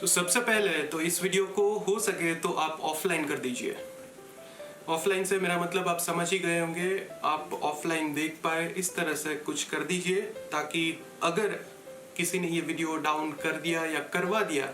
तो सबसे पहले तो इस वीडियो को हो सके तो आप ऑफलाइन कर दीजिए। ऑफलाइन से मेरा मतलब आप समझ ही गए होंगे, आप ऑफलाइन देख पाए इस तरह से कुछ कर दीजिए ताकि अगर किसी ने ये वीडियो डाउन कर दिया या करवा दिया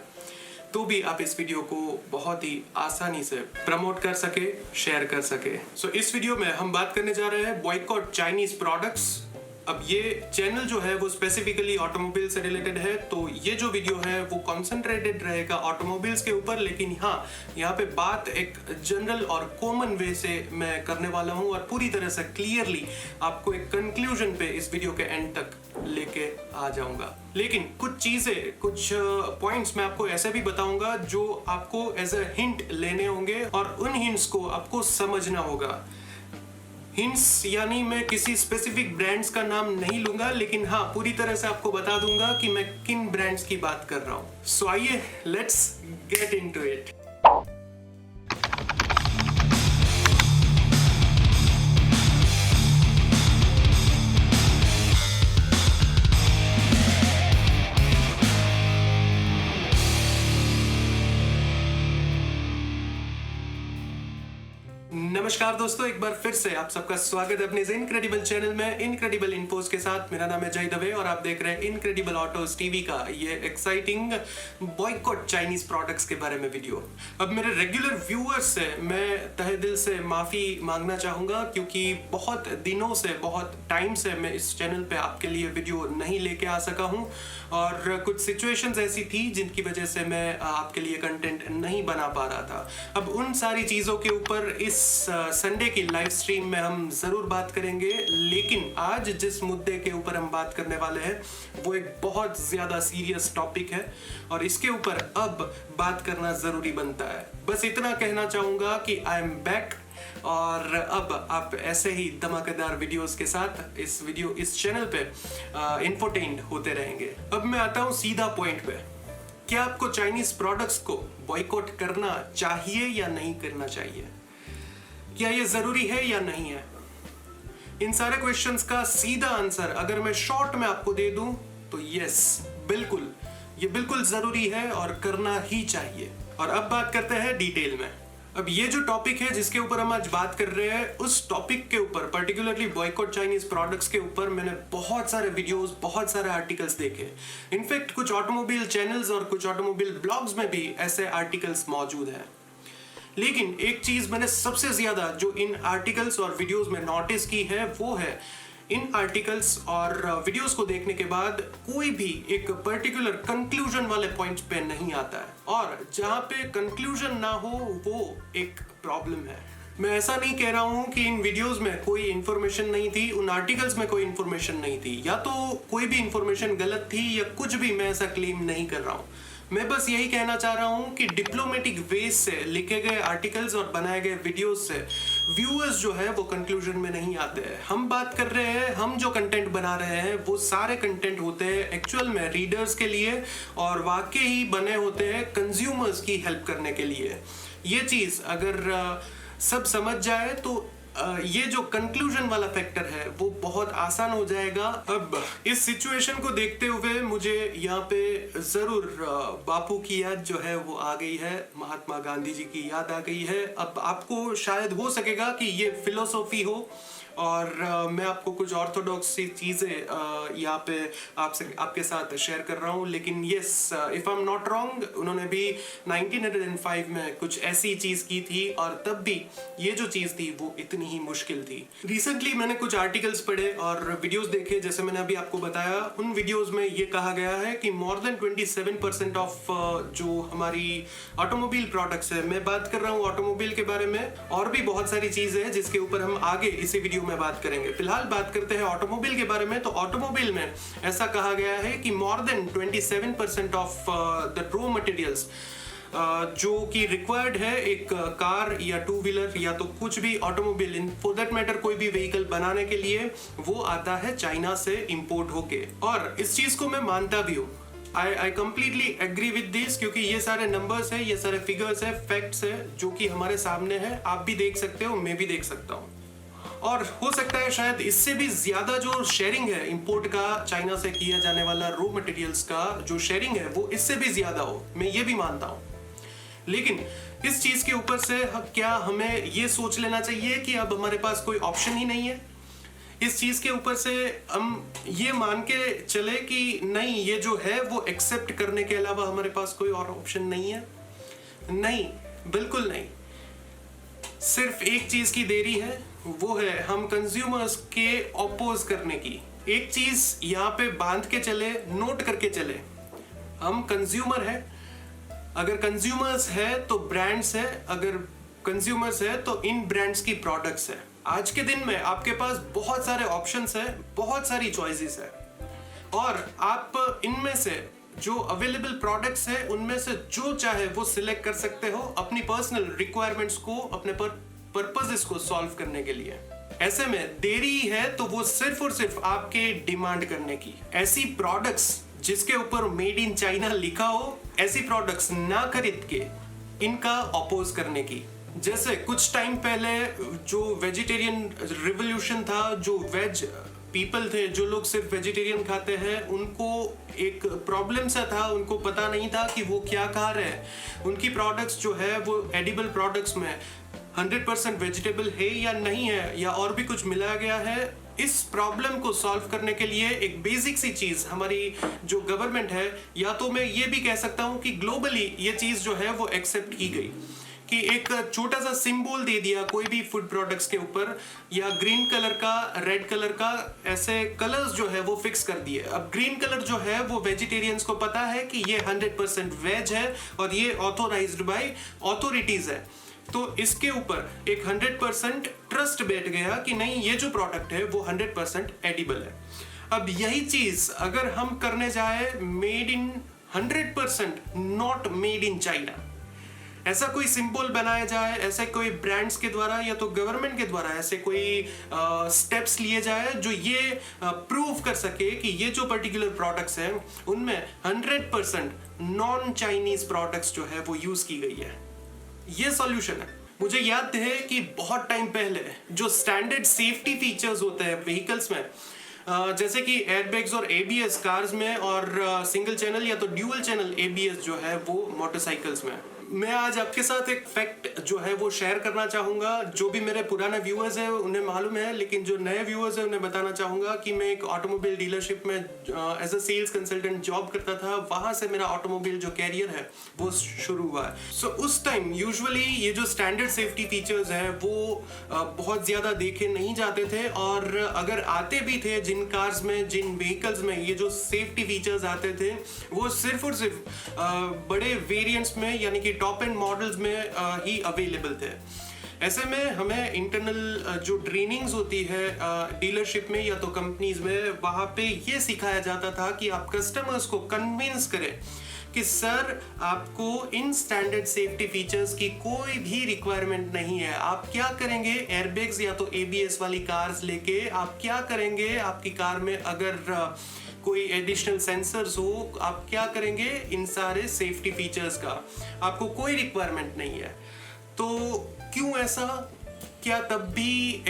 तो भी आप इस वीडियो को बहुत ही आसानी से प्रमोट कर सके, शेयर कर सके। सो इस वीडियो में हम बात करने जा रहे हैं बॉयकॉट चाइनीज प्रोडक्ट्स। अब ये चैनल जो है वो स्पेसिफिकली ऑटोमोबाइल से रिलेटेड है, तो ये जो वीडियो है वो कॉन्सेंट्रेटेड रहेगा ऑटोमोबाइल्स के ऊपर, लेकिन हाँ, यहाँ पे बात एक जनरल और कॉमन वे से मैं करने वाला हूँ और पूरी तरह से क्लियरली आपको एक कंक्लूजन पे इस वीडियो के एंड तक लेके आ जाऊंगा। लेकिन कुछ चीजें, कुछ पॉइंट्स मैं आपको ऐसे भी बताऊंगा जो आपको एज अ हिंट लेने होंगे और उन हिंट्स को आपको समझना होगा। हिंट्स यानी मैं किसी स्पेसिफिक ब्रांड्स का नाम नहीं लूंगा, लेकिन हाँ, पूरी तरह से आपको बता दूंगा कि मैं किन ब्रांड्स की बात कर रहा हूं। सो आइए, लेट्स गेट इनटू इट। नमस्कार दोस्तों, एक बार फिर से आप सबका स्वागत है अपने इस इनक्रेडिबल चैनल में, इनक्रेडिबल इन्फोस के साथ। मेरा नाम है जय दवे और आप देख रहे हैं इनक्रेडिबल ऑटोज टीवी का ये एक्साइटिंग बॉयकॉट चाइनीज प्रोडक्ट्स के बारे में वीडियो। अब मेरे रेगुलर व्यूअर्स से मैं तहे दिल से माफी मांगना चाहूंगा, क्योंकि बहुत दिनों से, बहुत टाइम से मैं इस चैनल पे आपके लिए वीडियो नहीं लेके आ सका हूं और कुछ सिचुएशंस ऐसी थी जिनकी वजह से मैं आपके लिए कंटेंट नहीं बना पा रहा था। अब उन सारी चीजों के ऊपर इस संडे की लाइव स्ट्रीम में हम जरूर बात करेंगे, लेकिन आज जिस मुद्दे के ऊपर हम बात करने वाले हैं वो एक बहुत ज्यादा सीरियस टॉपिक है और इसके ऊपर अब बात करना जरूरी बनता है। बस इतना कहना चाहूंगा कि आई एम बैक और अब आप ऐसे ही धमाकेदार वीडियोस के साथ इस चैनल पे इंफोटेन्ड होते रहेंगे। अब मैं आता हूं सीधा पॉइंट पे। क्या आपको चाइनीज प्रोडक्ट्स को बॉयकॉट करना चाहिए या नहीं करना चाहिए? क्या ये जरूरी है या नहीं है? इन सारे क्वेश्चंस का सीधा आंसर अगर मैं शॉर्ट में आपको दे दूं तो यस, बिल्कुल, ये बिल्कुल जरूरी है और करना ही चाहिए। और अब बात करते हैं डिटेल में। अब ये जो टॉपिक है जिसके ऊपर हम आज बात कर रहे हैं, उस टॉपिक के ऊपर, पर्टिकुलरली बॉयकॉट चाइनीज प्रोडक्ट्स के ऊपर, मैंने बहुत सारे वीडियोस, बहुत सारे आर्टिकल्स देखे। इनफैक्ट कुछ ऑटोमोबाइल चैनल्स और कुछ ऑटोमोबाइल ब्लॉग्स में भी ऐसे आर्टिकल्स मौजूद हैं। लेकिन एक चीज मैंने सबसे ज्यादा जो इन आर्टिकल्स और वीडियोस में नोटिस की है वो है, इन आर्टिकल्स और वीडियोस को देखने के बाद कोई भी एक पर्टिकुलर कंक्लूजन वाले पॉइंट पे नहीं आता है, और जहां पे कंक्लूजन ना हो वो एक प्रॉब्लम है। मैं ऐसा नहीं कह रहा हूं कि इन वीडियोस में कोई इंफॉर्मेशन नहीं थी, उन आर्टिकल्स में कोई इंफॉर्मेशन नहीं थी, या तो कोई भी इंफॉर्मेशन गलत थी या कुछ भी, मैं ऐसा क्लेम नहीं कर रहा हूं। मैं बस यही कहना चाह रहा हूं कि डिप्लोमेटिक वेज से लिखे गए आर्टिकल्स और बनाए गए वीडियोस से व्यूअर्स जो है वो कंक्लूजन में नहीं आते हैं। हम बात कर रहे हैं, हम जो कंटेंट बना रहे हैं वो सारे कंटेंट होते हैं एक्चुअल में रीडर्स के लिए और वाकई ही बने होते हैं कंज्यूमर्स की हेल्प करने के लिए। ये चीज अगर सब समझ जाए तो ये जो कंक्लूजन वाला फैक्टर है वो बहुत आसान हो जाएगा। अब इस सिचुएशन को देखते हुए मुझे यहाँ पे जरूर बापू की याद जो है वो आ गई है, महात्मा गांधी जी की याद आ गई है। अब आपको शायद हो सकेगा कि ये फिलोसॉफी हो और मैं आपको कुछ ऑर्थोडॉक्स सी चीजें यहाँ पे आपके साथ शेयर कर रहा हूँ, लेकिन yes, if I am not wrong, उन्होंने भी 1905 में कुछ ऐसी चीज की थी और तब भी ये जो चीज थी वो इतनी ही मुश्किल थी। रिसेंटली मैंने कुछ आर्टिकल्स पढ़े और वीडियोस देखे, जैसे मैंने अभी आपको बताया। उन वीडियोस में ये कहा गया है कि मोर देन 27% ऑफ जो हमारी ऑटोमोबाइल प्रोडक्ट्स है, मैं बात कर रहा हूँ ऑटोमोबाइल के बारे में, और भी बहुत सारी चीजें हैं जिसके ऊपर हम आगे इसी वीडियो में बात करेंगे। फिलहाल बात करते हैं ऑटोमोबाइल के बारे में। तो ऑटोमोबाइल में ऐसा कहा गया है कि more than 27% of the raw materials जो कि रिक्वायर्ड है एक कार या टू व्हीलर या तो कुछ भी automobile, in for that matter कोई भी व्हीकल बनाने के लिए, वो आता है चाइना से इंपोर्ट होके। और इस चीज को मैं मानता भी हूँ, I completely agree with this, क्योंकि ये सारे नंबर्स है, ये सारे फिगर्स है, फैक्ट्स है जो कि हमारे सामने है। आप भी देख सकते हो, मैं भी देख सकता हूँ। और हो सकता है शायद इससे भी ज्यादा जो शेयरिंग है इंपोर्ट का, चाइना से किया जाने वाला रॉ मटेरियल्स का जो शेयरिंग है वो इससे भी ज्यादा हो, मैं ये भी मानता हूँ। लेकिन इस चीज के ऊपर से क्या हमें ये सोच लेना चाहिए कि अब हमारे पास कोई ऑप्शन ही नहीं है? इस चीज के ऊपर से हम ये मान के चले कि नहीं, ये जो है वो एक्सेप्ट करने के अलावा हमारे पास कोई और ऑप्शन नहीं है? नहीं, बिल्कुल नहीं। सिर्फ एक चीज की देरी है, वो है हम कंज्यूमर्स के ऑपोज करने की। एक चीज यहाँ पे बांध के चले, नोट करके चले, हम कंज्यूमर है। अगर कंज्यूमर्स है तो ब्रांड्स है, अगर कंज्यूमर्स है तो इन ब्रांड्स की प्रोडक्ट्स है। आज के दिन में आपके पास बहुत सारे ऑप्शंस है, बहुत सारी चॉइसेस है, और आप इनमें से जो अवेलेबल प्रोडक्ट्स है उनमें से जो चाहे वो सिलेक्ट कर सकते हो अपनी पर्सनल रिक्वायरमेंट्स को, अपने पर्पसेस को सॉल्व करने के लिए। ऐसे में देरी है तो वो सिर्फ और सिर्फ आपके डिमांड करने की। ऐसी प्रोडक्ट्स जिसके ऊपर मेड इन चाइना लिखा हो, ऐसी प्रोडक्ट्स ना खरीद के इनका अपोज करने की। जैसे कुछ टाइम पहले जो वेजिटेरियन रिवॉल्यूशन था, जो वेज पीपल थे, जो लोग सिर्फ वेजिटेरियन खाते हैं, उनको एक प्रॉब्लम सा था, उनको पता नहीं था कि वो क्या खा रहे हैं। उनकी प्रोडक्ट्स जो है वो एडिबल प्रोडक्ट्स में 100% वेजिटेबल है या नहीं है, या और भी कुछ मिलाया गया है। इस प्रॉब्लम को सॉल्व करने के लिए एक बेसिक सी चीज हमारी जो गवर्नमेंट है, या तो मैं ये भी कह सकता हूँ कि ग्लोबली ये चीज जो है वो एक्सेप्ट की गई कि एक छोटा सा सिंबल दे दिया कोई भी फूड प्रोडक्ट्स के ऊपर, या ग्रीन कलर का, रेड कलर का, ऐसे कलर्स जो है वो फिक्स कर दिए। अब ग्रीन कलर जो है वो वेजिटेरियंस को पता है कि ये 100% वेज है और ये ऑथोराइज्ड बाय ऑथोरिटीज है, तो इसके ऊपर एक 100% ट्रस्ट बैठ गया कि नहीं, ये जो प्रोडक्ट है वो 100% एडिबल है। अब यही चीज अगर हम करने जाए made in 100% not made in China, ऐसा कोई सिंबल बनाया जाए, ऐसे कोई ब्रांड्स के द्वारा या तो गवर्नमेंट के द्वारा ऐसे कोई स्टेप्स लिए जाए जो ये प्रूव कर सके कि ये जो पर्टिकुलर प्रोडक्ट्स हैं उनमें 100% नॉन चाइनीज प्रोडक्ट्स जो है वो यूज की गई है। ये सॉल्यूशन है। मुझे याद है कि बहुत टाइम पहले जो स्टैंडर्ड सेफ्टी फीचर्स होते हैं व्हीकल्स में, जैसे कि एयरबैग्स और एबीएस कार्स में, और सिंगल चैनल या तो ड्यूअल चैनल एबीएस जो है वो मोटरसाइकिल्स में। मैं आज आपके साथ एक फैक्ट जो है वो शेयर करना चाहूंगा। जो भी मेरे पुराने व्यूअर्स हैं उन्हें मालूम है, लेकिन जो नए व्यूअर्स हैं उन्हें बताना चाहूंगा कि मैं एक ऑटोमोबाइल डीलरशिप में as a sales consultant job करता था। वहां से मेरा ऑटोमोबाइल जो कैरियर है वो शुरू हुआ है। सो उस टाइम यूजुअली ये जो स्टैंडर्ड सेफ्टी फीचर्स है वो बहुत ज्यादा देखे नहीं जाते थे, और अगर आते भी थे जिन कार्स में, जिन व्हीकल्स में ये जो सेफ्टी फीचर्स आते थे वो सिर्फ और सिर्फ बड़े वेरिएंट्स में यानी कि टॉप एंड मॉडल्स में ही अवेलेबल थे। ऐसे में हमें इंटरनल जो ट्रेनिंग्स होती है डीलरशिप में या तो कंपनीज में, वहां पे ये सिखाया जाता था कि आप कस्टमर्स को कन्विंस करें कि सर आपको इन स्टैंडर्ड सेफ्टी फीचर्स की कोई भी रिक्वायरमेंट नहीं है। आप क्या करेंगे, एयरबैग्स या तो एबीएस वाली कार्स लेके आप क्या करेंगे, आपकी कार में अगर कोई एडिशनल सेंसर्स हो, आप क्या करेंगे, इन सारे सेफ्टी फीचर्स का आपको कोई रिक्वायरमेंट नहीं है। तो क्यों ऐसा? क्या तब भी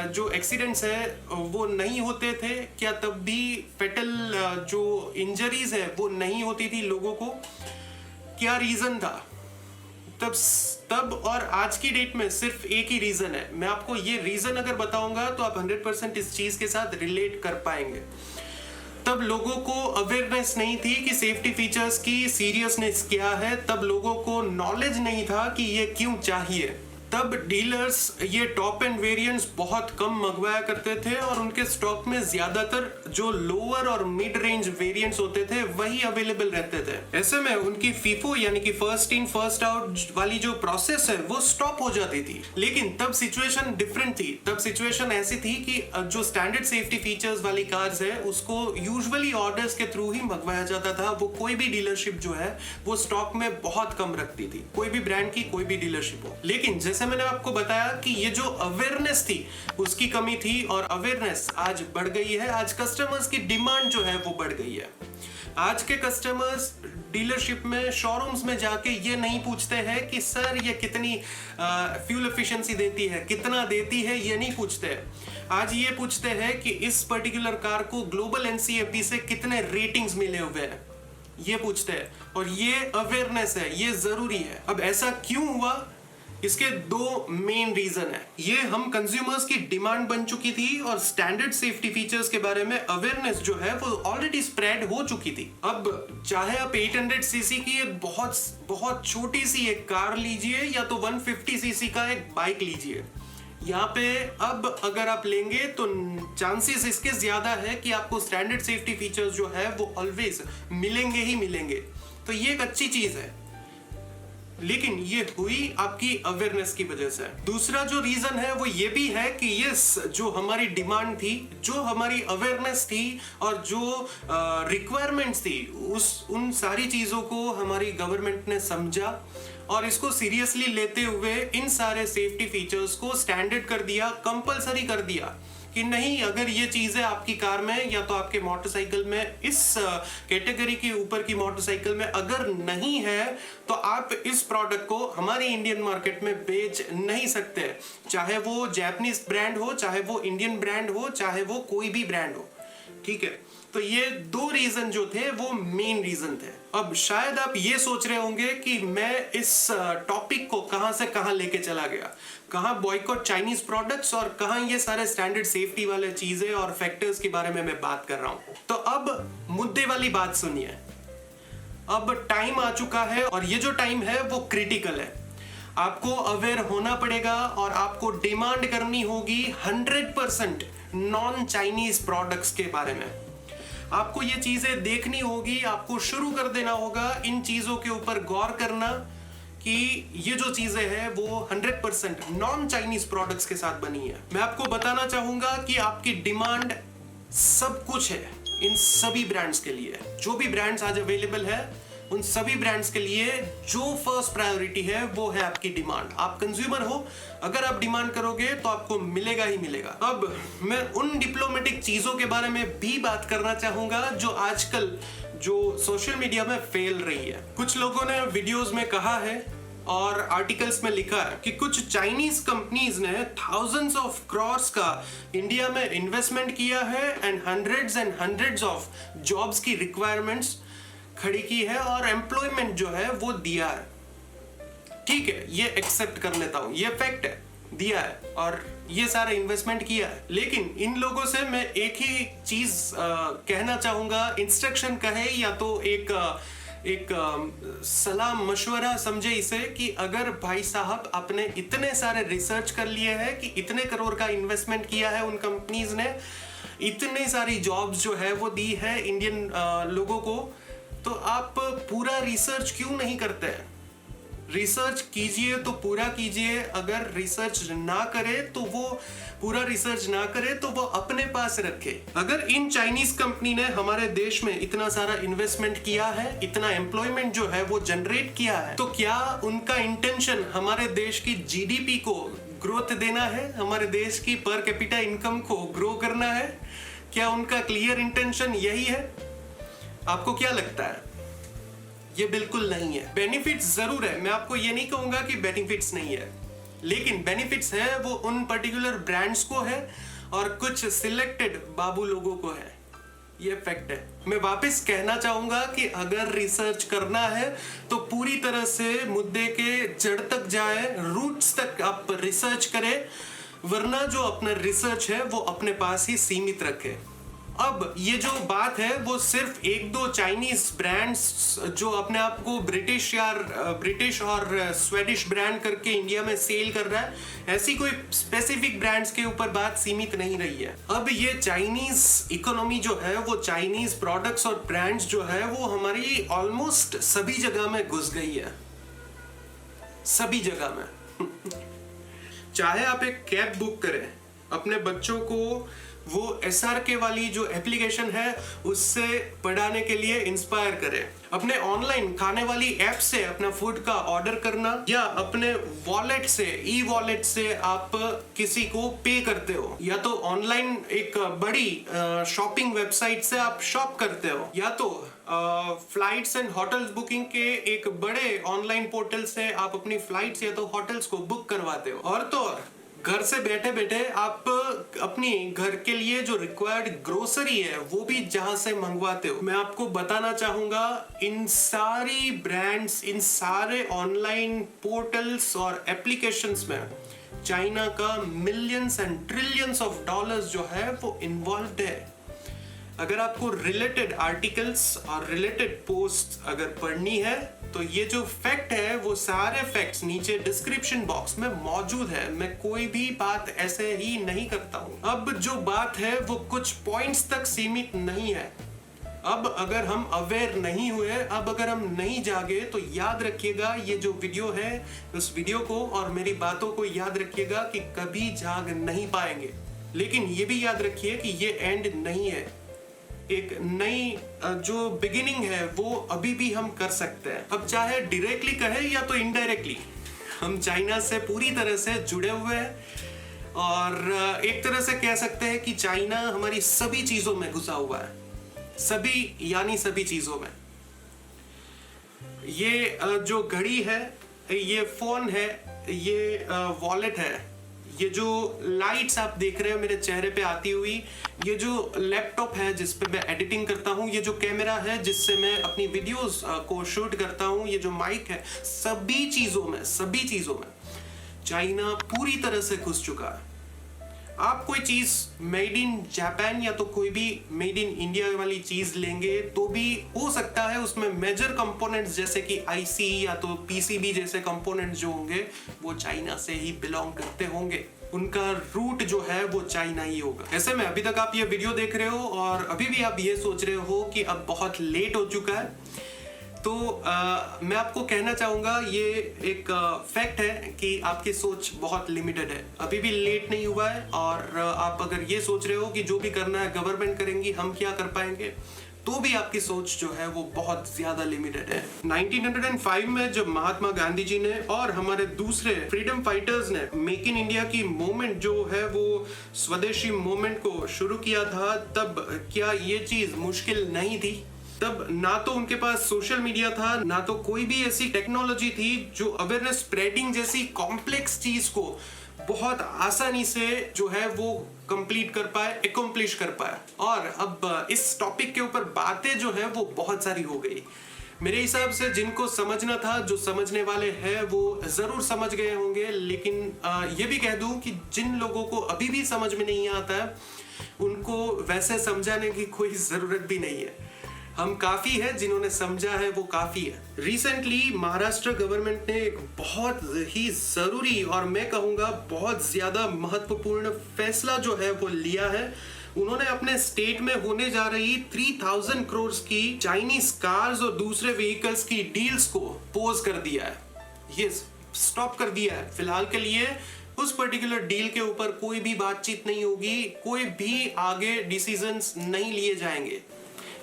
जो एक्सीडेंट्स है वो नहीं होते थे? क्या तब भी फेटल जो इंजरीज है वो नहीं होती थी लोगों को? क्या रीजन था? तब और आज की डेट में सिर्फ एक ही रीजन है। मैं आपको ये रीजन अगर बताऊंगा तो आप 100% इस चीज के साथ रिलेट कर पाएंगे। तब लोगों को अवेयरनेस नहीं थी कि सेफ्टी फीचर्स की सीरियसनेस क्या है, तब लोगों को नॉलेज नहीं था कि ये क्यों चाहिए। तब डीलर्स ये टॉप एंड वेरिएंट्स बहुत कम मंगवाया करते थे और उनके स्टॉक में ज्यादातर जो लोअर और मिड रेंज वेरिएंट्स होते थे वही अवेलेबल रहते थे। ऐसे में उनकी फीफो यानी कि फर्स्ट इन फर्स्ट आउट वाली जो प्रोसेस है वो स्टॉप हो जाती थी। लेकिन तब सिचुएशन डिफरेंट थी। तब सिचुएशन ऐसी थी कि जो स्टैंडर्ड सेफ्टी फीचर्स वाली कार्स है उसको यूजुअली ऑर्डर्स के थ्रू ही मंगवाया जाता था। वो कोई भी डीलरशिप जो है वो स्टॉक में बहुत कम रखती थी, कोई भी ब्रांड की कोई भी डीलरशिप हो। लेकिन जैसे मैंने आपको बताया कि ये जो अवेयरनेस थी उसकी कमी थी और अवेयरनेस आज बढ़ गई है। आज कस्टमर्स की डिमांड जो है वो बढ़ गई है। आज के कस्टमर्स डीलरशिप में, शोरूम्स में जाके ये नहीं पूछते हैं कि सर ये कितनी फ्यूल एफिशिएंसी देती है, कितना देती है, ये नहीं पूछते हैं। आज ये पूछते हैं कि इस पर्टिकुलर कार को ग्लोबल एनसीएपी से कितने रेटिंग्स मिले हुए हैं, ये पूछते हैं। और ये अवेयरनेस है, ये जरूरी है। अब ऐसा क्यों हुआ? इसके दो मेन रीजन है। ये हम कंज्यूमर्स की डिमांड बन चुकी थी और स्टैंडर्ड सेफ्टी फीचर्स के बारे में अवेयरनेस जो है वो ऑलरेडी स्प्रेड हो चुकी थी। अब चाहे आप 800 सीसी की एक बहुत छोटी सी एक कार लीजिए या तो 150 सीसी का एक बाइक लीजिए, यहाँ पे अब अगर आप लेंगे तो चांसेस इसके ज्यादा है कि आपको स्टैंडर्ड सेफ्टी फीचर्स जो है वो ऑलवेज मिलेंगे ही मिलेंगे। तो ये एक अच्छी चीज है, लेकिन ये हुई आपकी अवेयरनेस की वजह से। दूसरा जो रीजन है वो ये भी है कि ये जो हमारी डिमांड थी, जो हमारी अवेयरनेस थी और जो रिक्वायरमेंट्स थी, उन सारी चीजों को हमारी गवर्नमेंट ने समझा और इसको सीरियसली लेते हुए इन सारे सेफ्टी फीचर्स को स्टैंडर्ड कर दिया, कंपलसरी कर दिया कि नहीं, अगर ये चीजें आपकी कार में या तो आपके मोटरसाइकिल में, इस कैटेगरी के ऊपर की मोटरसाइकिल में अगर नहीं है तो आप इस प्रोडक्ट को हमारी इंडियन मार्केट में बेच नहीं सकते, चाहे वो जापानीज ब्रांड हो, चाहे वो इंडियन ब्रांड हो, चाहे वो कोई भी ब्रांड हो। ठीक है, तो ये दो रीजन जो थे वो मेन रीजन थे। अब शायद आप ये सोच रहे होंगे कि मैं इस टॉपिक को कहां से कहां लेके चला गया, कहां बॉयकॉट चाइनीज प्रोडक्ट्स और कहां ये सारे स्टैंडर्ड सेफ्टी वाले चीजें और फैक्टर्स के बारे में मैं बात कर रहा हूं। तो अब मुद्दे वाली बात सुनिए। अब टाइम आ चुका है और ये जो टाइम है वो क्रिटिकल है। आपको अवेयर होना पड़ेगा और आपको डिमांड करनी होगी 100% नॉन चाइनीज प्रोडक्ट्स के बारे में। आपको ये चीजें देखनी होगी, आपको शुरू कर देना होगा इन चीजों के ऊपर गौर करना कि ये जो चीजें हैं वो 100% नॉन चाइनीज प्रोडक्ट्स के साथ बनी है। मैं आपको बताना चाहूंगा कि आपकी डिमांड सब कुछ है इन सभी ब्रांड्स के लिए। जो भी ब्रांड्स आज अवेलेबल है उन सभी ब्रांड्स के लिए जो फर्स्ट प्रायोरिटी है वो है आपकी डिमांड। आप कंज्यूमर हो, अगर आप डिमांड करोगे तो आपको मिलेगा ही मिलेगा। अब मैं उन डिप्लोमेटिक चीजों के बारे में भी बात करना चाहूंगा जो आजकल जो सोशल मीडिया में फैल रही है। कुछ लोगों ने वीडियोस में कहा है और आर्टिकल्स में लिखा है कि कुछ चाइनीज कंपनीज ने thousands of crores का इंडिया में इन्वेस्टमेंट किया है एंड हंड्रेड्स ऑफ जॉब्स की रिक्वायरमेंट्स खड़ी की है और एम्प्लॉयमेंट जो है वो दिया है। ठीक है, ये एक्सेप्ट कर लेता हूं, ये फैक्ट है, दिया है और ये सारा इन्वेस्टमेंट किया है। लेकिन इन लोगों से मैं एक ही चीज कहना चाहूंगा, इंस्ट्रक्शन कहे या तो एक सलाह मशवरा समझे इसे, कि अगर भाई साहब आपने इतने सारे रिसर्च कर लिए हैं कि इतने करोड़ का इन्वेस्टमेंट किया है उन कंपनीज ने, इतनी सारी जॉब्स जो है वो दी है इंडियन लोगों को, तो आप पूरा रिसर्च क्यों नहीं करते हैं? रिसर्च कीजिए तो पूरा कीजिए। अगर रिसर्च ना करे तो वो पूरा रिसर्च ना करे तो वो अपने पास रखे। अगर इन चाइनीज कंपनी ने हमारे देश में इतना सारा इन्वेस्टमेंट किया है, इतना एम्प्लॉयमेंट जो है वो जनरेट किया है, तो क्या उनका इंटेंशन हमारे देश की जीडीपी को ग्रोथ देना है, हमारे देश की पर कैपिटा इनकम को ग्रो करना है? क्या उनका क्लियर इंटेंशन यही है? आपको क्या लगता है? ये बिल्कुल नहीं है। बेनिफिट्स जरूर है, मैं आपको ये नहीं कहूंगा कि बेनिफिट्स नहीं है, लेकिन बेनिफिट्स है वो उन पर्टिकुलर ब्रांड्स को है और कुछ सिलेक्टेड बाबू लोगों को है। ये फैक्ट है। मैं वापस कहना चाहूंगा कि अगर रिसर्च करना है तो पूरी तरह से मुद्दे के जड़ तक जाए, रूट्स तक आप रिसर्च करें, वरना जो अपना रिसर्च है वो अपने पास ही सीमित रखे। अब ये जो बात है वो सिर्फ एक दो चाइनीज ब्रांड्स जो अपने आप को ब्रिटिश और स्वेडिश ब्रांड करके इंडिया में सेल कर रहा है, ऐसी कोई स्पेसिफिक ब्रांड्स के ऊपर बात सीमित नहीं रही है। अब ये चाइनीज इकोनॉमी जो है वो चाइनीज प्रोडक्ट्स और ब्रांड्स जो है वो हमारी ऑलमोस्ट सभी जगह में घुस गई है, सभी जगह में। चाहे आप एक कैब बुक करें, अपने बच्चों को वो SRK वाली जो एप्लीकेशन है उससे पढ़ाने के लिए इंस्पायर करें, अपने ऑनलाइन खाने वाली ऐप से अपना फूड का ऑर्डर करना, या अपने वॉलेट से, ई वॉलेट से आप किसी को पे करते हो, या तो ऑनलाइन एक बड़ी शॉपिंग वेबसाइट से आप शॉप करते हो, या तो फ्लाइट्स एंड होटल्स बुकिंग के एक बड़े ऑनलाइन पोर्टल से आप अपनी फ्लाइट्स या तो होटल्स को बुक करवाते हो, और तो और घर से बैठे बैठे आप अपनी घर के लिए जो रिक्वायर्ड ग्रोसरी है वो भी जहां से मंगवाते हो। मैं आपको बताना चाहूंगा, इन सारी ब्रांड्स, इन सारे ऑनलाइन पोर्टल्स और एप्लीकेशंस में चाइना का millions and trillions of dollars जो है वो इन्वॉल्व है। अगर आपको रिलेटेड आर्टिकल्स और रिलेटेड पोस्ट अगर पढ़नी है तो ये जो फैक्ट है वो सारे फैक्ट्स नीचे डिस्क्रिप्शन बॉक्स में मौजूद है। मैं कोई भी बात ऐसे ही नहीं करता हूँ। अब जो बात है वो कुछ पॉइंट्स तक सीमित नहीं है। अब अगर हम अवेयर नहीं हुए, अब अगर हम नहीं जागे, तो याद रखिएगा ये जो वीडियो है, उस वीडियो को और मेरी बातों को याद रखिएगा कि कभी जाग नहीं पाएंगे। लेकिन ये भी याद रखिए कि ये एंड नहीं है। एक नई जो बिगिनिंग है वो अभी भी हम कर सकते हैं। अब चाहे डायरेक्टली कहे या तो इनडायरेक्टली, हम चाइना से पूरी तरह से जुड़े हुए हैं और एक तरह से कह सकते हैं कि चाइना हमारी सभी चीजों में घुसा हुआ है। सभी यानी सभी चीजों में। ये जो घड़ी है, ये फोन है, ये वॉलेट है, ये जो लाइट्स आप देख रहे हो मेरे चेहरे पे आती हुई, ये जो लैपटॉप है जिस पे मैं एडिटिंग करता हूँ, ये जो कैमरा है जिससे मैं अपनी वीडियोस को शूट करता हूँ, ये जो माइक है, सभी चीजों में चाइना पूरी तरह से घुस चुका है। आप कोई चीज मेड इन जापान या तो कोई भी मेड इन इंडिया वाली चीज लेंगे तो भी हो सकता है उसमें मेजर कंपोनेंट्स जैसे कि आईसी या तो पीसीबी जैसे कंपोनेंट्स जो होंगे वो चाइना से ही बिलोंग करते होंगे। उनका रूट जो है वो चाइना ही होगा। ऐसे में अभी तक आप ये वीडियो देख रहे हो और अभी भी आप ये सोच रहे हो कि अब बहुत लेट हो चुका है, तो मैं आपको कहना चाहूँगा ये एक फैक्ट है कि आपकी सोच बहुत लिमिटेड है। अभी भी लेट नहीं हुआ है और आप अगर ये सोच रहे हो कि जो भी करना है गवर्नमेंट करेंगी, हम क्या कर पाएंगे, तो भी आपकी सोच जो है वो बहुत ज्यादा लिमिटेड है। 1905 में जब महात्मा गांधी जी ने और हमारे दूसरे फ्रीडम फाइटर्स ने मेक इन इंडिया की मूवमेंट जो है वो स्वदेशी मूवमेंट को शुरू किया था, तब क्या ये चीज मुश्किल नहीं थी? तब ना तो उनके पास सोशल मीडिया था, ना तो कोई भी ऐसी टेक्नोलॉजी थी जो अवेयरनेस स्प्रेडिंग जैसी कॉम्प्लेक्स चीज को बहुत आसानी से जो है वो कंप्लीट कर पाए, एकम्प्लिश कर पाए। और अब इस टॉपिक के ऊपर बातें जो है वो बहुत सारी हो गई। मेरे हिसाब से जिनको समझना था, जो समझने वाले हैं वो जरूर समझ गए होंगे, लेकिन ये भी कह दूं कि जिन लोगों को अभी भी समझ में नहीं आता है उनको वैसे समझाने की कोई जरूरत भी नहीं है। हम काफी है, जिन्होंने समझा है वो काफी है। रिसेंटली महाराष्ट्र गवर्नमेंट ने एक बहुत ही जरूरी और मैं कहूंगा बहुत ज्यादा महत्वपूर्ण फैसला जो है वो लिया है। उन्होंने अपने स्टेट में होने जा रही 3000 करोड़ की चाइनीज कार्स और दूसरे व्हीकल्स की डील्स को पोज कर दिया है। ये स्टॉप कर दिया है फिलहाल के लिए। उस पर्टिकुलर डील के ऊपर कोई भी बातचीत नहीं होगी, कोई भी आगे डिसीजंस नहीं लिए जाएंगे।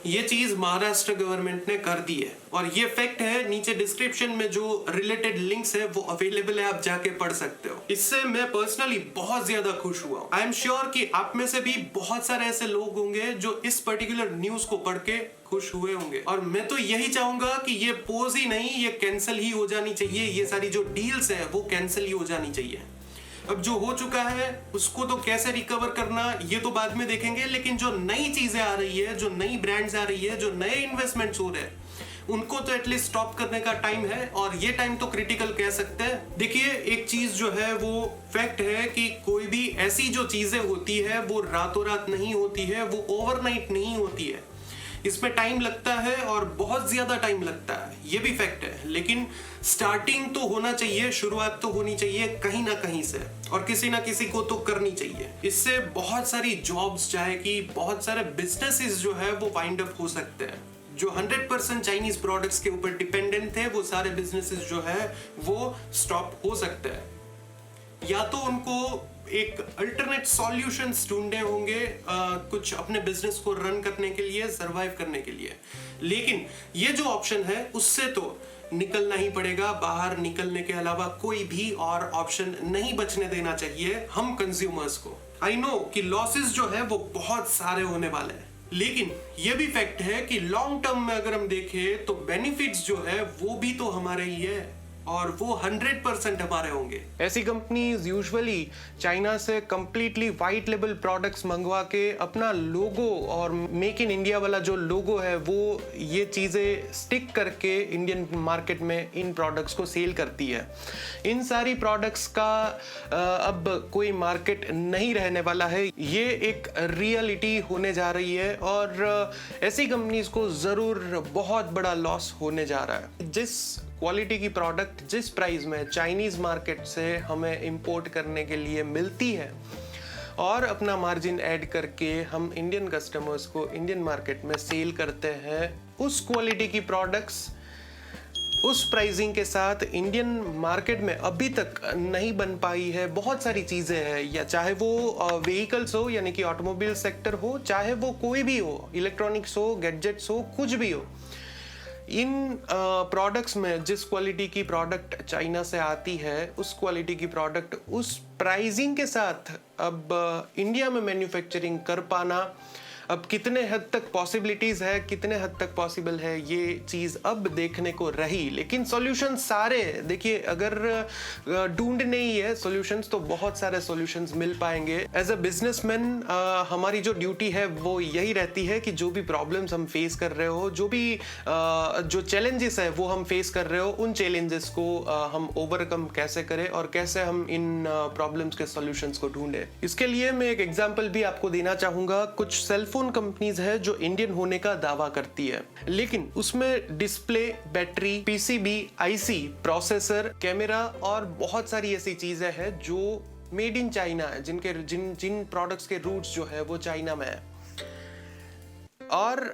ये चीज महाराष्ट्र गवर्नमेंट ने कर दी है और ये फैक्ट है। नीचे डिस्क्रिप्शन में जो रिलेटेड लिंक्स है वो अवेलेबल है, आप जाके पढ़ सकते हो। इससे मैं पर्सनली बहुत ज्यादा खुश हुआ हूं। आई एम श्योर कि आप में से भी बहुत सारे ऐसे लोग होंगे जो इस पर्टिकुलर न्यूज को पढ़ के खुश हुए होंगे। और मैं तो यही चाहूंगा कि ये पोज ही नहीं, ये कैंसिल ही हो जानी चाहिए। ये सारी जो डील्स है वो कैंसिल ही हो जानी चाहिए। अब जो हो चुका है उसको तो कैसे रिकवर करना ये तो बाद में देखेंगे, लेकिन जो नई चीजें आ रही है, जो नई ब्रांड्स आ रही है, जो नए इन्वेस्टमेंट्स हो रहे हैं, उनको तो एटलीस्ट स्टॉप करने का टाइम है। और ये टाइम तो क्रिटिकल कह सकते हैं। देखिए, एक चीज जो है वो फैक्ट है कि कोई भी ऐसी जो चीजें होती है वो रातों रात नहीं होती है, वो ओवरनाइट नहीं होती है। इसमें टाइम लगता है और बहुत ज्यादा टाइम लगता है, ये भी फैक्ट है। लेकिन स्टार्टिंग तो होना चाहिए, शुरुआत तो होनी चाहिए कहीं ना कहीं से, और किसी ना किसी को तो करनी चाहिए। इससे बहुत सारी जॉब्स जाएगी, बहुत सारे बिजनेसेस जो है वो वाइंड अप हो सकते हैं। जो 100% चाइनीज प्रोडक्ट्स के ऊपर डिपेंडेंट थे वो सारे बिजनेसेस जो है वो स्टॉप हो सकते हैं, या तो उनको एक अल्टरनेट सॉल्यूशंस ढूंढने होंगे कुछ अपने बिजनेस को रन करने के लिए, सरवाइव करने के लिए। लेकिन ये जो ऑप्शन है उससे तो निकलना ही पड़ेगा। बाहर निकलने के अलावा कोई भी और ऑप्शन नहीं बचने देना चाहिए हम कंज्यूमर्स को। आई नो कि लॉसेस जो है वो बहुत सारे होने वाले हैं, लेकिन ये भी फैक्ट है कि लॉन्ग टर्म में अगर हम देखें तो बेनिफिट्स जो है वो भी तो हमारे ही है और वो 100% हमारे होंगे। ऐसी कंपनीज यूजुअली चाइना से कंप्लीटली वाइट लेबल प्रोडक्ट्स मंगवा के अपना लोगो और मेक इन इंडिया वाला जो लोगो है वो ये चीज़ें स्टिक करके इंडियन मार्केट में इन प्रोडक्ट्स को सेल करती है। इन सारी प्रोडक्ट्स का अब कोई मार्केट नहीं रहने वाला है, ये एक रियलिटी होने जा रही है और ऐसी कंपनीज को ज़रूर बहुत बड़ा लॉस होने जा रहा है। जिस क्वालिटी की प्रोडक्ट जिस प्राइस में चाइनीज मार्केट से हमें इंपोर्ट करने के लिए मिलती है और अपना मार्जिन ऐड करके हम इंडियन कस्टमर्स को इंडियन मार्केट में सेल करते हैं, उस क्वालिटी की प्रोडक्ट्स उस प्राइसिंग के साथ इंडियन मार्केट में अभी तक नहीं बन पाई है। बहुत सारी चीज़ें हैं, या चाहे वो व्हीकल्स हो यानी कि ऑटोमोबाइल सेक्टर हो, चाहे वो कोई भी हो, इलेक्ट्रॉनिक्स हो, गैजेट्स हो, कुछ भी हो, इन प्रोडक्ट्स में जिस क्वालिटी की प्रोडक्ट चाइना से आती है उस क्वालिटी की प्रोडक्ट उस प्राइसिंग के साथ अब इंडिया में मैन्युफैक्चरिंग कर पाना अब कितने हद तक पॉसिबिलिटीज है, कितने हद तक पॉसिबल है, ये चीज अब देखने को रही। लेकिन सॉल्यूशन सारे देखिए, अगर ढूंढने ही है सॉल्यूशंस तो बहुत सारे सॉल्यूशंस मिल पाएंगे। एज अ बिजनेसमैन हमारी जो ड्यूटी है वो यही रहती है कि जो भी प्रॉब्लम्स हम फेस कर रहे हो, जो भी जो चैलेंजेस है वो हम फेस कर रहे हो, उन चैलेंजेस को हम ओवरकम कैसे करें और कैसे हम इन प्रॉब्लम्स के सॉल्यूशंस को ढूंढें। इसके लिए मैं एक एग्जांपल भी आपको देना चाहूंगा। कुछ सेलफोन कंपनीज है जो इंडियन होने का दावा करती है, लेकिन उसमें display, battery, PCB, IC, processor, camera और बहुत सारी ऐसी चीजें हैं जो मेड इन चाइना है, जिन प्रोडक्ट्स के रूट्स जो है वो चाइना में है। और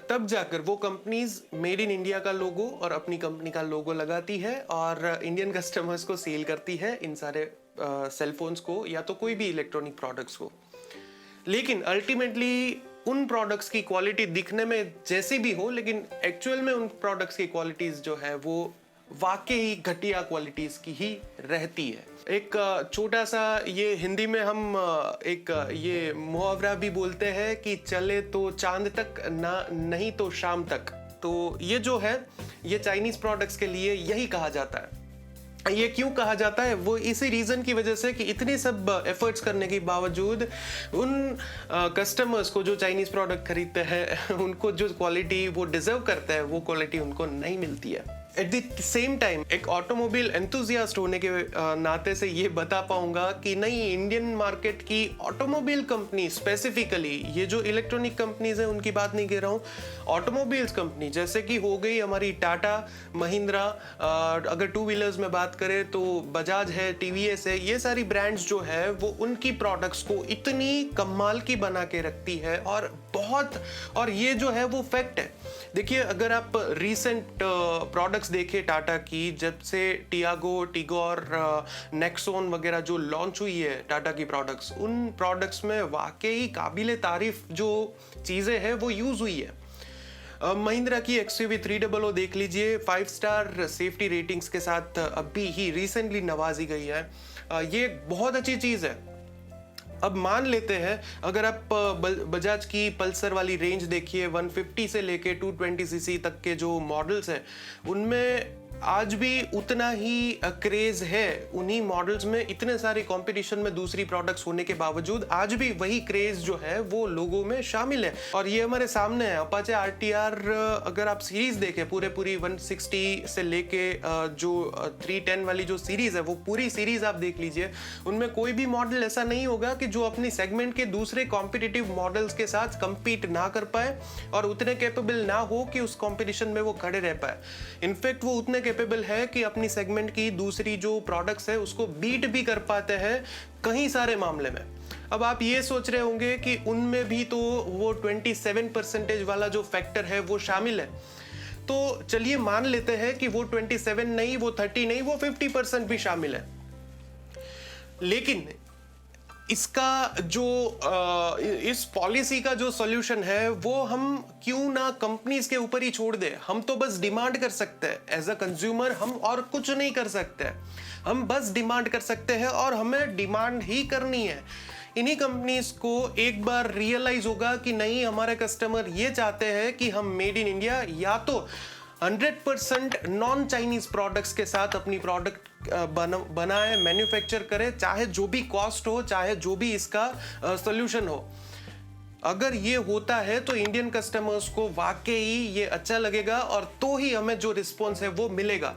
तब जाकर वो कंपनीज मेड इन इंडिया का लोगो और अपनी कंपनी का लोगो लगाती है और इंडियन कस्टमर्स को सेल करती है इन सारे सेलफोन्स को या तो कोई भी इलेक्ट्रॉनिक प्रोडक्ट्स को। लेकिन अल्टीमेटली उन प्रोडक्ट्स की क्वालिटी दिखने में जैसी भी हो, लेकिन एक्चुअल में उन प्रोडक्ट्स की क्वालिटीज जो है वो वाकई घटिया क्वालिटीज की ही रहती है। एक छोटा सा ये हिंदी में हम एक ये मुहावरा भी बोलते हैं कि चले तो चांद तक ना, नहीं तो शाम तक। तो ये जो है ये चाइनीज प्रोडक्ट्स के लिए यही कहा जाता है। ये क्यों कहा जाता है? वो इसी रीजन की वजह से कि इतने सब एफर्ट्स करने के बावजूद उन कस्टमर्स को जो चाइनीज प्रोडक्ट खरीदते हैं उनको जो क्वालिटी वो डिजर्व करते हैं वो क्वालिटी उनको नहीं मिलती है। एट द सेम टाइम एक ऑटोमोबाइल एंथुजियास्ट होने के नाते से ये बता पाऊंगा कि नहीं, इंडियन मार्केट की ऑटोमोबाइल कंपनी स्पेसिफिकली, ये जो इलेक्ट्रॉनिक कंपनीज हैं उनकी बात नहीं कह रहा हूँ, ऑटोमोबाइल्स कंपनी जैसे कि हो गई हमारी टाटा, महिंद्रा, अगर टू व्हीलर्स में बात करें तो बजाज है, टीवीएस है, ये सारी ब्रांड्स जो है वो उनकी प्रोडक्ट्स को इतनी कमाल की बना के रखती है और ये जो है वो फैक्ट है। देखिए, अगर आप रीसेंट प्रोडक्ट्स देखें टाटा की, जब से टियागो, टिगोर, नेक्सॉन वगैरह जो लॉन्च हुई है टाटा की प्रोडक्ट्स, उन प्रोडक्ट्स में वाकई काबिले तारीफ जो चीज़ें हैं वो यूज़ हुई है। महिंद्रा की XUV 300 देख लीजिए, 5 स्टार सेफ्टी रेटिंग्स के साथ अभी ही रिसेंटली नवाजी गई है। ये बहुत अच्छी चीज़ है। अब मान लेते हैं अगर आप बजाज की पल्सर वाली रेंज देखिए, 150 से लेके 220 सीसी तक के जो मॉडल्स हैं उनमें आज भी उतना ही क्रेज है। उन्हीं मॉडल्स में इतने सारे कंपटीशन में दूसरी प्रोडक्ट्स होने के बावजूद आज भी वही क्रेज जो है वो लोगों में शामिल है। और ये हमारे सामने है अपाचे RTR। अगर आप सीरीज देखें पूरी 160 से लेके जो 310 वाली जो सीरीज है वो पूरी सीरीज आप देख लीजिए, उनमें कोई भी मॉडल ऐसा नहीं होगा कि जो अपनी सेगमेंट के दूसरे कॉम्पिटिटिव मॉडल्स के साथ कंपीट ना कर पाए और उतने कैपेबल ना हो कि उस कॉम्पिटिशन में वो खड़े रह पाए। इनफैक्ट वो उतने कैपेबल है कि अपनी सेगमेंट की दूसरी जो प्रोडक्ट्स है उसको बीट भी कर पाते हैं कई सारे मामले में। अब आप ये सोच रहे होंगे कि उनमें भी तो वो 27% वाला जो फैक्टर है वो शामिल है। तो चलिए मान लेते हैं कि वो 27 नहीं, वो 30 नहीं, वो 50% भी शामिल है। लेकिन इसका जो इस पॉलिसी का जो सॉल्यूशन है वो हम क्यों ना कंपनीज के ऊपर ही छोड़ दे। हम तो बस डिमांड कर सकते हैं एज अ कंज्यूमर, हम और कुछ नहीं कर सकते। हम बस डिमांड कर सकते हैं और हमें डिमांड ही करनी है। इन्हीं कंपनीज को एक बार रियलाइज होगा कि नहीं, हमारे कस्टमर ये चाहते हैं कि हम मेड इन इंडिया या तो 100% नॉन चाइनीज प्रोडक्ट्स के साथ अपनी प्रोडक्ट बनाए, मैन्युफैक्चर करे, चाहे जो भी कॉस्ट हो, चाहे जो भी इसका सोल्यूशन हो। अगर ये होता है तो इंडियन कस्टमर्स को वाकई ये अच्छा लगेगा और तो ही हमें जो रिस्पॉन्स है वो मिलेगा।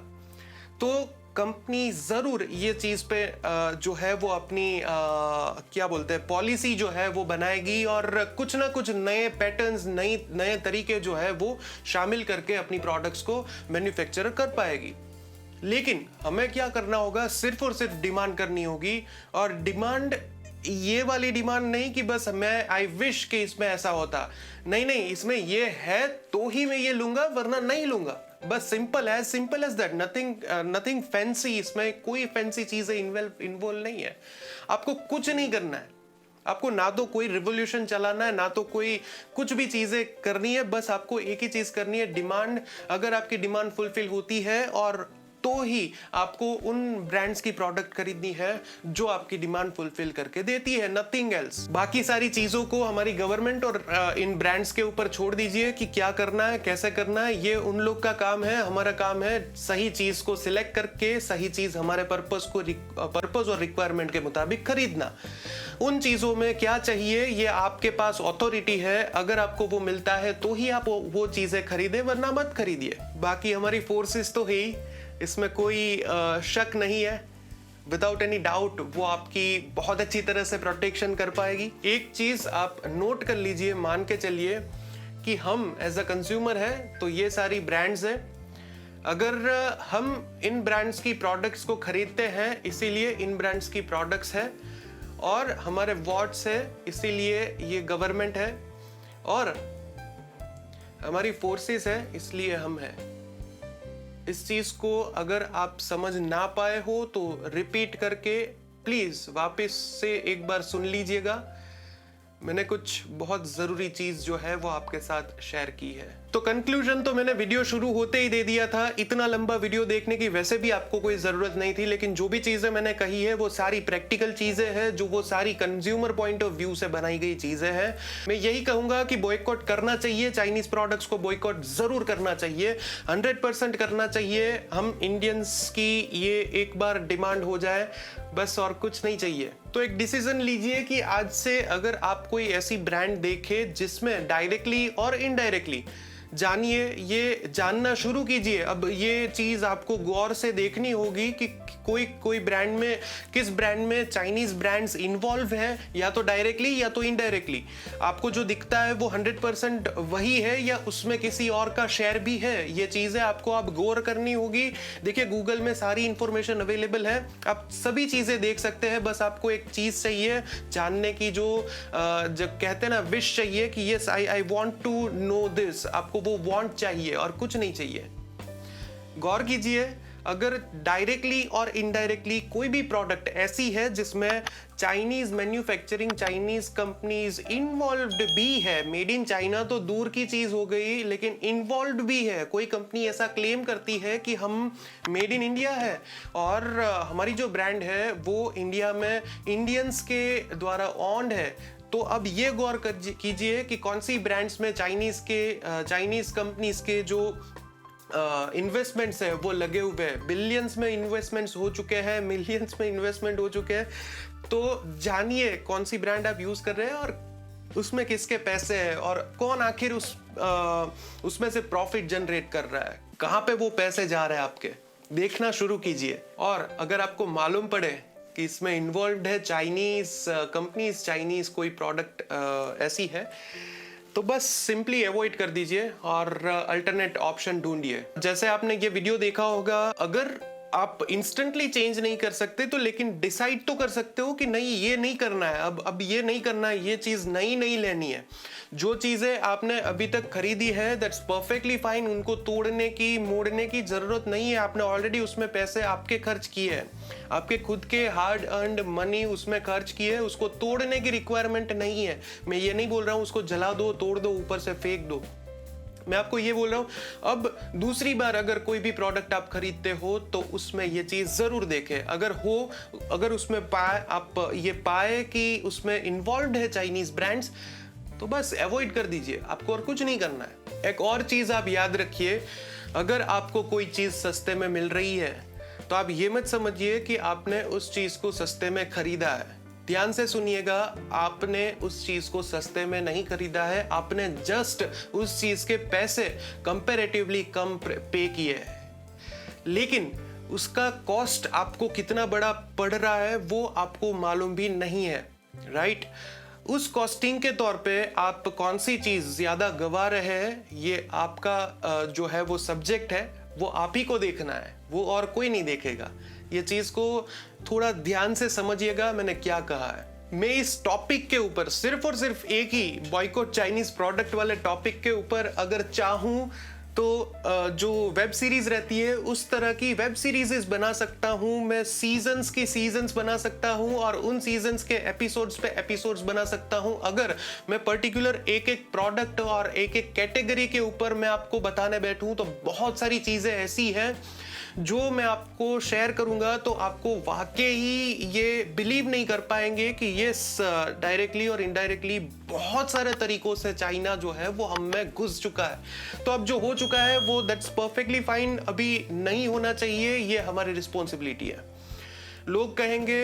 तो कंपनी जरूर ये चीज पे जो है वो अपनी क्या बोलते हैं, पॉलिसी जो है वो बनाएगी और कुछ ना कुछ नए पैटर्न्स, नए तरीके जो है वो शामिल करके अपनी प्रोडक्ट्स को मैन्युफैक्चर कर पाएगी। लेकिन हमें क्या करना होगा, सिर्फ और सिर्फ डिमांड करनी होगी। और डिमांड ये वाली डिमांड नहीं कि बस मैं आई विश कि इसमें ऐसा होता, नहीं, इसमें ये है तो ही मैं ये लूंगा वरना नहीं लूंगा। बस simple as that, nothing fancy. इसमें कोई फैंसी चीजें इन्वॉल्व नहीं है। आपको कुछ नहीं करना है, आपको ना तो कोई रिवोल्यूशन चलाना है, ना तो कोई कुछ भी चीजें करनी है। बस आपको एक ही चीज करनी है, डिमांड। अगर आपकी डिमांड फुलफिल होती है और तो ही आपको उन ब्रांड्स की प्रोडक्ट खरीदनी है जो आपकी डिमांड फुलफिल करके देती है, नथिंग एल्स। बाकी सारी चीजों को हमारी गवर्नमेंट और इन ब्रांड्स के ऊपर छोड़ दीजिए कि क्या करना है, कैसे करना है। ये उन लोग का काम है। हमारा काम है सही चीज को सिलेक्ट करके सही चीज हमारे पर्पस और रिक्वायरमेंट के मुताबिक खरीदना। उन चीजों में क्या चाहिए ये आपके पास अथॉरिटी है। अगर आपको वो मिलता है तो ही आप वो चीजें खरीदे, वरना मत खरीदिए। बाकी हमारी फोर्सेस तो है ही, इसमें कोई शक नहीं है। विदाउट एनी डाउट वो आपकी बहुत अच्छी तरह से प्रोटेक्शन कर पाएगी। एक चीज आप नोट कर लीजिए, मान के चलिए कि हम एज अ कंज्यूमर है तो ये सारी ब्रांड्स हैं। अगर हम इन ब्रांड्स की प्रोडक्ट्स को खरीदते हैं इसीलिए इन ब्रांड्स की प्रोडक्ट्स है, और हमारे वॉट्स है इसीलिए ये गवर्नमेंट है, और हमारी फोर्सेस है इसलिए हम हैं। इस चीज को अगर आप समझ ना पाए हो तो रिपीट करके प्लीज वापस से एक बार सुन लीजिएगा। मैंने कुछ बहुत जरूरी चीज जो है वो आपके साथ शेयर की है। तो कंक्लूजन तो मैंने वीडियो शुरू होते ही दे दिया था। इतना लंबा वीडियो देखने की वैसे भी आपको कोई जरूरत नहीं थी, लेकिन जो भी चीजें मैंने कही है वो सारी प्रैक्टिकल चीजें हैं, जो वो सारी कंज्यूमर पॉइंट ऑफ व्यू से बनाई गई चीजें हैं। मैं यही कहूंगा कि बॉयकॉट करना चाहिए, चाइनीज प्रोडक्ट्स को बॉयकॉट जरूर करना चाहिए, 100% करना चाहिए। हम इंडियंस की ये एक बार डिमांड हो जाए बस, और कुछ नहीं चाहिए। तो एक डिसीजन लीजिए कि आज से अगर आप कोई ऐसी ब्रांड देखे जिसमें डायरेक्टली और इनडायरेक्टली, जानिए, ये जानना शुरू कीजिए। अब ये चीज आपको गौर से देखनी होगी कि कोई ब्रांड में, किस ब्रांड में चाइनीज ब्रांड्स इन्वॉल्व है, या तो डायरेक्टली या तो इनडायरेक्टली। आपको जो दिखता है वो 100% वही है या उसमें किसी और का शेयर भी है। ये चीजें आपको आप गौर करनी होगी। देखिए, गूगल में सारी इंफॉर्मेशन अवेलेबल है, आप सभी चीजें देख सकते हैं। बस आपको एक चीज चाहिए जानने की, जो कहते हैं ना, विश चाहिए कि yes I want to know this. आपको वो वांट चाहिए और कुछ नहीं चाहिए। गौर कीजिए, अगर डायरेक्टली और इनडायरेक्टली कोई भी प्रोडक्ट ऐसी है जिसमें Chinese manufacturing, Chinese companies involved भी है, मेड इन चाइना तो दूर की चीज हो गई, लेकिन इन्वॉल्व्ड भी है। कोई कंपनी ऐसा क्लेम करती है कि हम मेड इन इंडिया है और हमारी जो ब्रांड है वो इंडिया में इंडियंस के द्वारा ऑन्ड है, तो अब ये गौर कीजिए कि कौन सी ब्रांड्स में चाइनीज कंपनीज के जो इन्वेस्टमेंट्स है वो लगे हुए हैं। बिलियंस में इन्वेस्टमेंट्स हो चुके हैं, मिलियंस में इन्वेस्टमेंट हो चुके हैं। तो जानिए कौन सी ब्रांड आप यूज कर रहे हैं और उसमें किसके पैसे हैं, और कौन आखिर उसमें से प्रॉफिट जनरेट कर रहा है, कहाँ पे वो पैसे जा रहे हैं आपके, देखना शुरू कीजिए। और अगर आपको मालूम पड़े कि इसमें इन्वॉल्व्ड है चाइनीज कंपनीज, चाइनीज कोई प्रोडक्ट ऐसी है, तो बस सिंपली अवॉइड कर दीजिए और अल्टरनेट ऑप्शन ढूंढिए। जैसे आपने ये वीडियो देखा होगा, अगर आप इंस्टेंटली चेंज नहीं कर सकते तो लेकिन डिसाइड तो कर सकते हो कि नहीं, ये नहीं करना है, अब ये नहीं करना है, ये चीज नहीं लेनी है। जो चीजें आपने अभी तक खरीदी है दैट्स परफेक्टली फाइन, उनको तोड़ने की, मोड़ने की जरूरत नहीं है। आपने ऑलरेडी उसमें पैसे आपके खर्च किए हैं, आपके खुद के हार्ड अर्न्ड मनी उसमें खर्च किए, उसको तोड़ने की रिक्वायरमेंट नहीं है। मैं ये नहीं बोल रहा हूं उसको जला दो, तोड़ दो, ऊपर से फेंक दो। मैं आपको ये बोल रहा हूँ, अब दूसरी बार अगर कोई भी प्रोडक्ट आप खरीदते हो तो उसमें ये चीज़ ज़रूर देखें। अगर उसमें आप ये पाए कि उसमें इन्वॉल्व है चाइनीज़ ब्रांड्स, तो बस अवॉइड कर दीजिए, आपको और कुछ नहीं करना है। एक और चीज़ आप याद रखिए, अगर आपको कोई चीज़ सस्ते में मिल रही है तो आप ये मत समझिए कि आपने उस चीज़ को सस्ते में खरीदा है। ध्यान से सुनिएगा, आपने उस चीज़ को सस्ते में नहीं खरीदा है, आपने जस्ट उस चीज़ के पैसे कंपैरेटिवली कम पे किए हैं, लेकिन उसका कॉस्ट आपको कितना बड़ा पड़ रहा है वो आपको मालूम भी नहीं है, राइट? उस कॉस्टिंग के तौर पे आप कौन सी चीज़ ज़्यादा गवा रहे हैं, ये आपका जो है वो सब्जेक्ट है, वो आप ही को देखना है, वो और कोई नहीं देखेगा। ये चीज़ को थोड़ा ध्यान से समझिएगा मैंने क्या कहा है। मैं इस टॉपिक के ऊपर सिर्फ और सिर्फ एक ही बॉयकॉट चाइनीज प्रोडक्ट वाले टॉपिक के ऊपर अगर चाहूँ तो जो वेब सीरीज रहती है उस तरह की वेब सीरीज बना सकता हूँ मैं, सीजन्स बना सकता हूँ और उन सीजन्स के एपिसोड्स पे एपिसोड्स बना सकता हूँ। अगर मैं पर्टिकुलर एक एक प्रोडक्ट और एक एक कैटेगरी के ऊपर मैं आपको बताने बैठूँ तो बहुत सारी चीज़ें ऐसी हैं जो मैं आपको शेयर करूंगा तो आपको वाकई ये बिलीव नहीं कर पाएंगे कि ये डायरेक्टली और इनडायरेक्टली बहुत सारे तरीकों से चाइना जो है वो हम में घुस चुका है। तो अब जो हो चुका है वो दैट्स परफेक्टली फाइन, अभी नहीं होना चाहिए, ये हमारी रिस्पॉन्सिबिलिटी है। लोग कहेंगे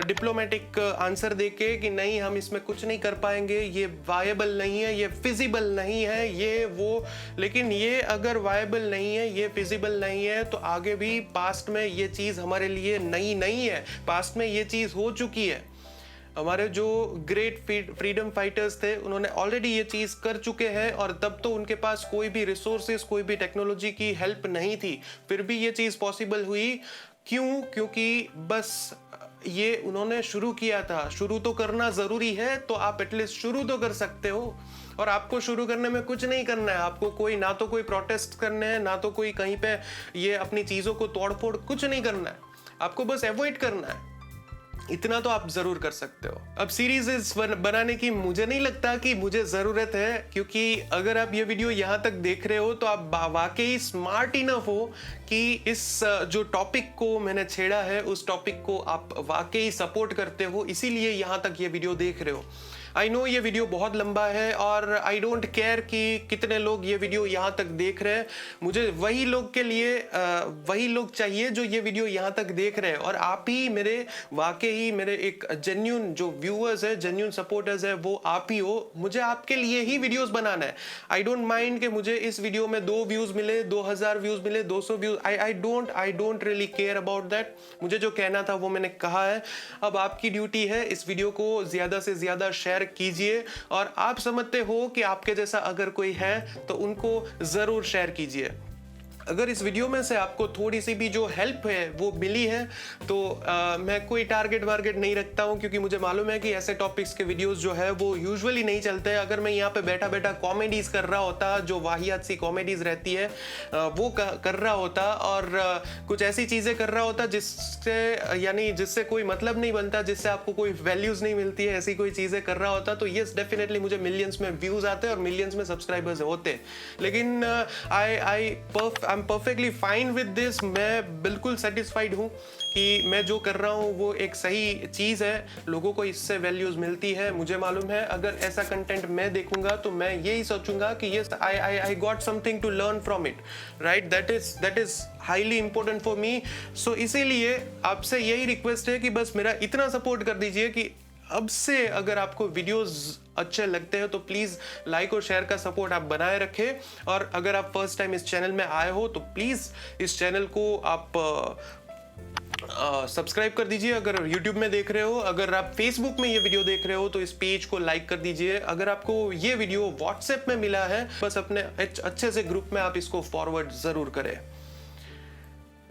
डिप्लोमेटिक आंसर देके कि नहीं हम इसमें कुछ नहीं कर पाएंगे, ये वायबल नहीं है, ये फिजिबल नहीं है, ये वो, लेकिन ये अगर वायबल नहीं है, ये फिजिबल नहीं है तो आगे भी पास्ट में ये चीज़ हमारे लिए नई नहीं है, पास्ट में ये चीज़ हो चुकी है। हमारे जो ग्रेट फ्रीडम फाइटर्स थे उन्होंने ऑलरेडी ये चीज़ कर चुके हैं और तब तो उनके पास कोई भी रिसोर्सेज, कोई भी टेक्नोलॉजी की हेल्प नहीं थी, फिर भी ये चीज़ पॉसिबल हुई। क्यों? क्योंकि बस ये उन्होंने शुरू किया था। शुरू तो करना ज़रूरी है, तो आप एटलीस्ट शुरू तो कर सकते हो। और आपको शुरू करने में कुछ नहीं करना है, आपको कोई ना तो कोई प्रोटेस्ट करने हैं, ना तो कोई कहीं पे ये अपनी चीज़ों को तोड़फोड़, कुछ नहीं करना है, आपको बस अवॉइड करना है। इतना तो आप जरूर कर सकते हो। अब सीरीज बनाने की मुझे नहीं लगता कि मुझे जरूरत है, क्योंकि अगर आप ये वीडियो यहाँ तक देख रहे हो तो आप वाकई स्मार्ट इनफ हो कि इस जो टॉपिक को मैंने छेड़ा है उस टॉपिक को आप वाकई सपोर्ट करते हो, इसीलिए यहाँ तक ये वीडियो देख रहे हो। आई नो ये वीडियो बहुत लंबा है और आई डोंट केयर कि कितने लोग ये वीडियो यहाँ तक देख रहे हैं, मुझे वही लोग के लिए वही लोग चाहिए जो ये वीडियो यहाँ तक देख रहे हैं। और आप ही मेरे वाकई मेरे एक जेन्युइन जो व्यूअर्स है, जेन्युइन सपोर्टर्स है, वो आप ही हो। मुझे आपके लिए ही वीडियोस बनाना है। आई डोंट माइंड कि मुझे इस वीडियो में 2 व्यूज मिले, 2000 व्यूज मिले, 200 views, I don't really care about that. मुझे जो कहना था वो मैंने कहा है। अब आपकी ड्यूटी है इस वीडियो को ज्यादा से ज्यादा शेयर कीजिए, और आप समझते हो कि आपके जैसा अगर कोई है तो उनको जरूर शेयर कीजिए। अगर इस वीडियो में से आपको थोड़ी सी भी जो हेल्प है वो मिली है तो मैं कोई टारगेट वारगेट नहीं रखता हूँ, क्योंकि मुझे मालूम है कि ऐसे टॉपिक्स के वीडियोस जो है वो यूजुअली नहीं चलते हैं। अगर मैं यहाँ पे बैठा बैठा कॉमेडीज कर रहा होता, जो वाहियात सी कॉमेडीज रहती है वो कर रहा होता, और कुछ ऐसी चीज़ें कर रहा होता जिससे यानी जिससे कोई मतलब नहीं बनता, जिससे आपको कोई वैल्यूज़ नहीं मिलती है, ऐसी कोई चीज़ें कर रहा होता, तो येस डेफिनेटली मुझे मिलियंस में व्यूज़ आते और मिलियंस में सब्सक्राइबर्स होते। लेकिन I am perfectly fine with this. मैं बिल्कुल सेटिस्फाइड हूँ कि मैं जो कर रहा हूँ वो एक सही चीज़ है, लोगों को इससे वैल्यूज़ मिलती है। मुझे मालूम है अगर ऐसा कंटेंट मैं देखूंगा तो मैं यही सोचूंगा कि yes I got something to learn from it, right? That is highly important for me. So इसीलिए आपसे यही रिक्वेस्ट है कि बस मेरा इतना सपोर्ट कर दीजिए कि अब से अगर आपको वीडियोस अच्छे लगते हैं तो प्लीज़ लाइक और शेयर का सपोर्ट आप बनाए रखें। और अगर आप फर्स्ट टाइम इस चैनल में आए हो तो प्लीज़ इस चैनल को आप सब्सक्राइब कर दीजिए। अगर YouTube में देख रहे हो, अगर आप Facebook में ये वीडियो देख रहे हो तो इस पेज को लाइक कर दीजिए। अगर आपको ये वीडियो WhatsApp में मिला है, बस अपने अच्छे से ग्रुप में आप इसको फॉरवर्ड ज़रूर करें।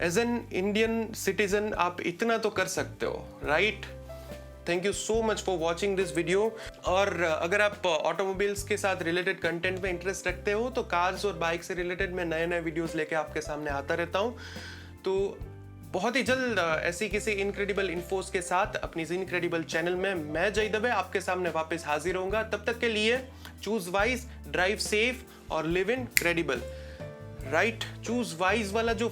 एज एन इंडियन सिटीजन आप इतना तो कर सकते हो, right? Thank you so much for watching this video. और अगर आप ऑटोमोबाइल्स के साथ रिलेटेड कंटेंट में इंटरेस्ट रखते हो तो कार्स और बाइक से रिलेटेड मैं नए नए वीडियोस लेके आपके सामने आता रहता हूँ। तो बहुत ही जल्द ऐसी किसी इनक्रेडिबल इन्फोस के साथ अपनी इनक्रेडिबल चैनल में मैं जय दवे आपके सामने वापस हाजिर होऊंगा। तब तक के लिए चूज वाइज, ड्राइव सेफ और live in credible. Right, choose wise वाला जो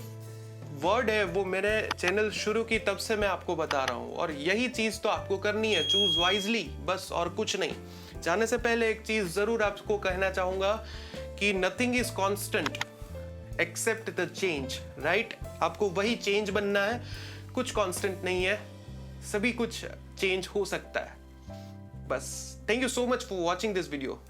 वर्ड है वो मेरे चैनल शुरू की तब से मैं आपको बता रहा हूँ, और यही चीज तो आपको करनी है, चूज वाइजली, बस और कुछ नहीं। जाने से पहले एक चीज जरूर आपको कहना चाहूंगा कि nothing is constant except the change. Right, आपको वही चेंज बनना है, कुछ कांस्टेंट नहीं है, सभी कुछ चेंज हो सकता है। बस thank you so much for watching this video.